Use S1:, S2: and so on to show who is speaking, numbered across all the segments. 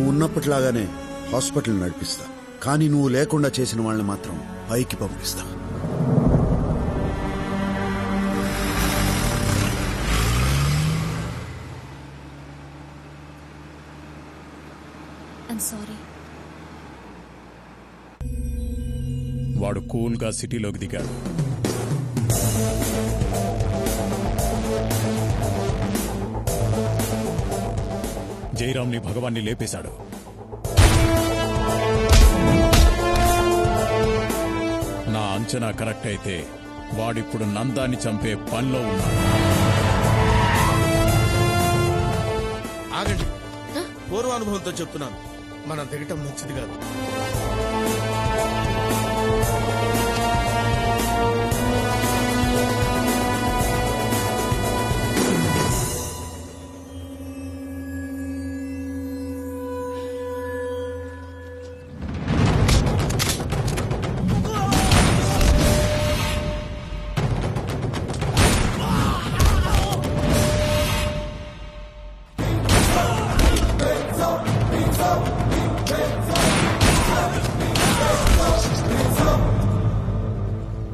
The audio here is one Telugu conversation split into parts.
S1: ఉన్నప్పటిలాగానే హాస్పిటల్ నడిపిస్తా, కానీ నువ్వు లేకుండా చేసిన వాళ్ళని మాత్రం పైకి పంపిస్తా.
S2: వాడు కూల్గా సిటీలోకి దిగాడు. జయరామ్ని భగవాన్ని లేపేశాడు. నా అంచనా కరెక్ట్ అయితే వాడిప్పుడు నందాన్ని చంపే పనిలో ఉన్నాడు.
S3: ఆగండి, పూర్వానుభవంతో చెప్తున్నాను, మనం దిగటం మంచిది కాదు.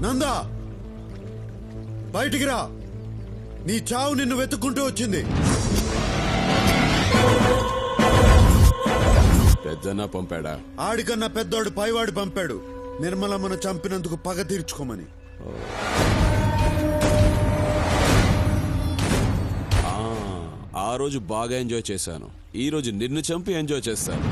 S1: నందా, బయటికి రా. నీ చావు నిన్ను వెతుక్కుంటూ వచ్చింది.
S4: పెద్దన్న పంపాడా?
S1: ఆడికన్నా పెద్దోడు పైవాడు పంపాడు, నిర్మలమ్మను చంపినందుకు పగ తీర్చుకోమని.
S4: ఆ రోజు బాగా ఎంజాయ్ చేశాను, ఈ రోజు నిన్ను చంపి ఎంజాయ్ చేస్తాను.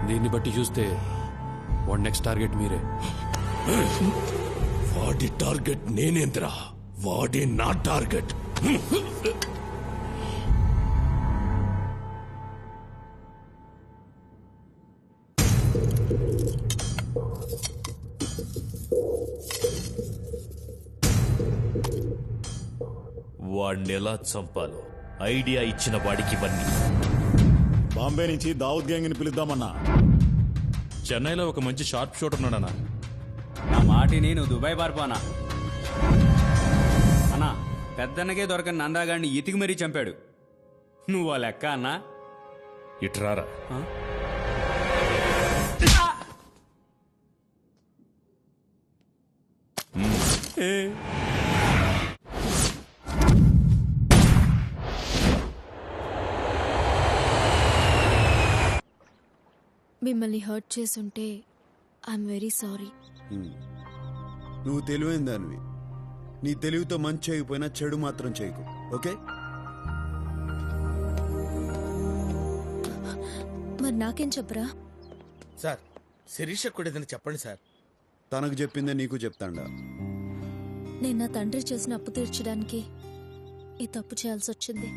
S5: దీన్ని బట్టి చూస్తే వాడి నెక్స్ట్ టార్గెట్ మీరే.
S2: వాడి టార్గెట్ నేనేంద్రా, వాడే నా టార్గెట్.
S6: వాడినెలా చంపాలో ఐడియా ఇచ్చిన వాడికి ఇవన్నీ.
S2: బాంబే నుంచి దావుద్ గ్యాంగ్ ని పిలుద్దామన్నా.
S6: చెన్నైలో ఒక మంచి షార్ప్ షూటర్ ఉన్నాడన్నా.
S7: నా మాటిని నువ్వు దుబాయ్ పారిపోనా అన్నా. పెద్దన్నకే దొరకని నందాగాడిని ఇతికి మరీ చంపాడు. నువ్వు ఆ లెక్క అన్నా.
S6: ఇట్రారా.
S8: మిమ్మల్ని హర్ట్ చేసుంటే ఐఎమ్ వెరీ సారీ.
S1: నువ్వు తెలివైన దానివి. నీ తెలివితో మంచి చేయకపోయినా చెడు మాత్రం చేయకు, ఓకే?
S8: మరి నాకేం చెప్పరా?
S3: సార్, శిరీష కూడా ఏదైనా చెప్పండి సార్.
S1: తనకు చెప్పిందే నీకు చెప్తాండా.
S8: నేను నా తండ్రి చేసిన అప్పు తీర్చడానికి ఈ తప్పు చేయాల్సి వచ్చింది.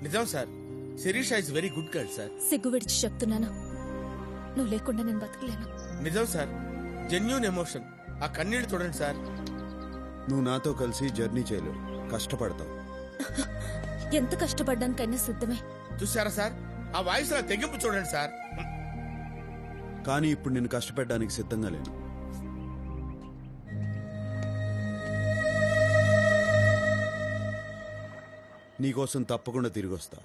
S3: నిజం sir, Shirisha is very good girl sir.
S8: సిగ్గు విడిచి చెప్తున్నాను, నువ్వు లేకుండా నేను బతకలేను.
S3: నిజం సార్, జెన్యూన్ ఎమోషన్. ఆ కన్నీళ్లు చూడండి సార్.
S1: నువ్వు నాతో కలిసి జర్నీ చేయలేవు, కష్టపడతావు.
S8: ఎంత కష్టపడ్డానికైనా సిద్ధమే.
S3: చూసారా సార్, ఆ వాయిస్ లో తెగింపు చూడండి సార్.
S1: కానీ ఇప్పుడు నేను కష్టపెట్టడానికి సిద్ధంగా లేను. నీకోసం తప్పకుండా తిరిగి వస్తా.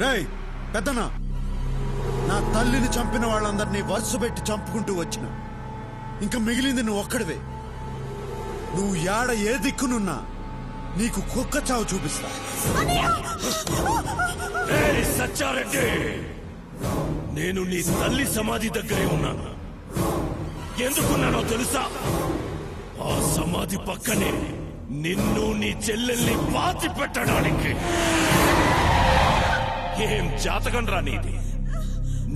S1: రేయ్ పెద్దనా, నా తల్లిని చంపిన వాళ్ళందరినీ వరుస పెట్టి చంపుకుంటూ వచ్చిన. ఇంకా మిగిలింది నువ్వు ఒక్కడివే. నువ్వు యాడ ఏ దిక్కునున్నా నీకు కుక్క చావు చూపిస్తా.
S9: సచ్చారెడ్డి, నేను నీ తల్లి సమాధి దగ్గరే ఉన్నాను. ఎందుకున్నానో తెలుసా? ఆ సమాధి పక్కనే నిన్ను నీ చెల్లెల్ని పాతి పెట్టడానికి. ఏం జాతకం రా నీది?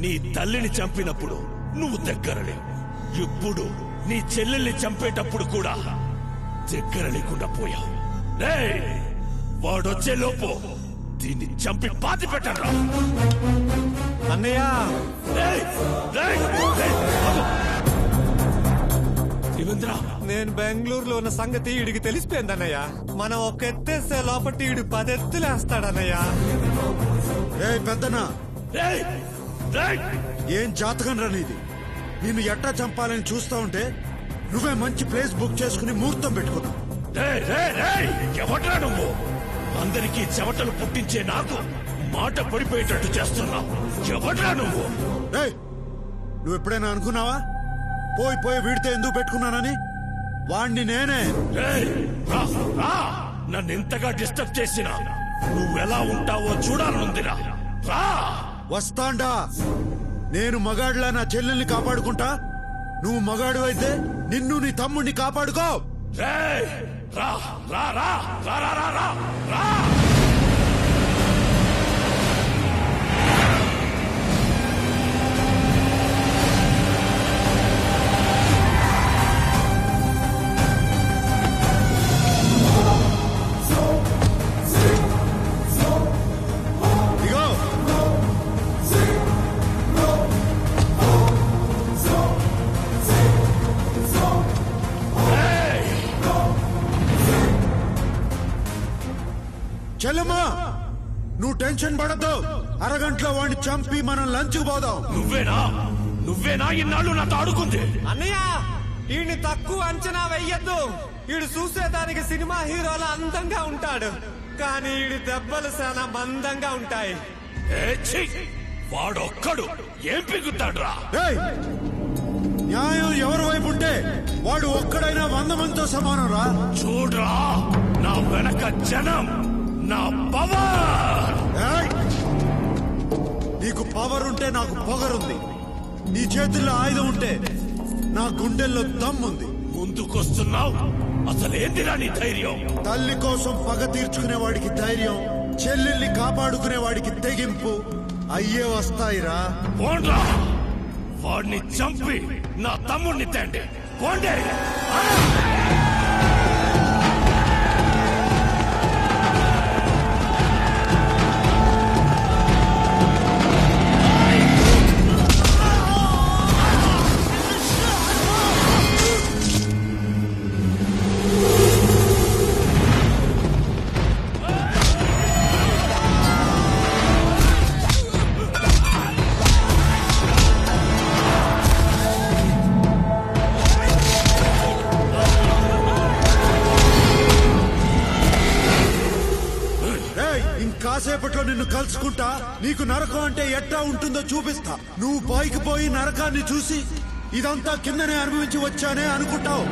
S9: నీ తల్లిని చంపినప్పుడు నువ్వు దగ్గరలే, ఇప్పుడు నీ చెల్లెల్ని చంపేటప్పుడు కూడా దగ్గర లేకుండా పోయావు. వాడొచ్చే లోపు దీన్ని చంపి పాతి పెట్టరా.
S10: అన్నయ్య,
S9: త్రివేంద్ర,
S10: నేను బెంగళూరులో ఉన్న సంగతి ఈడికి తెలిసిపోయింది అన్నయ్య. మనం ఒక ఎత్తేస్తే లోపట్టి ఈడు 10 ఎత్తులేస్తాడన్నయ్య.
S1: రే పెద్దనా, ఏం జాతకం రా నీది? నిన్ను ఎట్టా చంపాలని చూస్తా ఉంటే నువ్వే మంచి ప్లేస్ బుక్ చేసుకుని ముహూర్తం పెట్టుకున్నావు.
S9: ఎవట్రా నువ్వు? అందరికీ చెమటలు పుట్టించే నాకు మాట పడిపోయేటట్టు చేస్తున్నావు. ఎవట్రా నువ్వు?
S1: నువ్వు ఎప్పుడైనా అనుకున్నావా పోయి పోయి వీడితే ఎందుకు పెట్టుకున్నానని? వాణ్ణి నేనే.
S9: నన్ను ఎంతగా డిస్టర్బ్ చేసినా నువ్వెలా ఉంటావో చూడాలనుందిరా.
S1: వస్తాండా. నేను మగాడిలా నా చెల్లెల్ని కాపాడుకుంటా, నువ్వు మగాడు అయితే నిన్ను నీ తమ్ముడిని కాపాడుకో.
S9: రా రా రా రా రా రా రా.
S1: చెల్లమ్మా, నువ్వు టెన్షన్ పడద్దు. అరగంటలో వాడిని చంపి మనం లంచ్ పోదాం.
S9: నువ్వేనా ఇన్నాళ్ళు నాతో ఆడుకుంది?
S10: అన్నయ్య, ఈయన్ని తక్కువ అంచనా వెయ్యొద్దు. ఈడు చూసేదానికి సినిమా హీరోలా అందంగా ఉంటాడు, కానీ ఈడి దెబ్బలు చాలా మందంగా ఉంటాయి.
S9: వాడొక్కడు ఏం పిగుతాడ్రా?
S1: న్యాయం ఎవరి వైపు ఉంటే వాడు ఒక్కడైనా 100 మందితో సమానం రా.
S9: చూడ్రా, నా వెనక జనం, నా పవర్.
S1: నీకు పవర్ ఉంటే నాకు పొగరుంది. నీ చేతుల్లో ఆయుధం ఉంటే నా గుండెల్లో దమ్ముంది.
S9: ముందుకొస్తున్నావు, అసలేందిరా నీ ధైర్యం?
S1: తల్లి కోసం పగ తీర్చుకునే వాడికి ధైర్యం, చెల్లెల్ని కాపాడుకునే వాడికి తెగింపు అయ్యే వస్తాయిరా.
S9: పోండ్రా, వాడిని చంపి నా తమ్ముడిని తేండి. పోండి.
S1: కాసేపట్లో నిన్ను కలుసుకుంటా. నీకు నరకం అంటే ఎట్టా ఉంటుందో చూపిస్తా. నువ్వు పైకి పోయి నరకాన్ని చూసి ఇదంతా కిందనే అనుభవించి వచ్చానే అనుకుంటావు.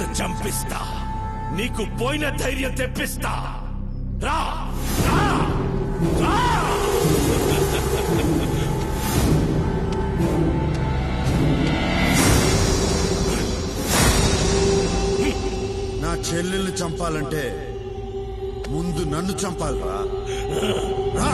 S9: తర్వాత చంపిస్తా. నీకు పోయిన ధైర్యం తెప్పిస్తా. రా రా రా.
S1: నా చెల్లెల్ని చంపాలంటే ముందు నన్ను చంపాలరా. రా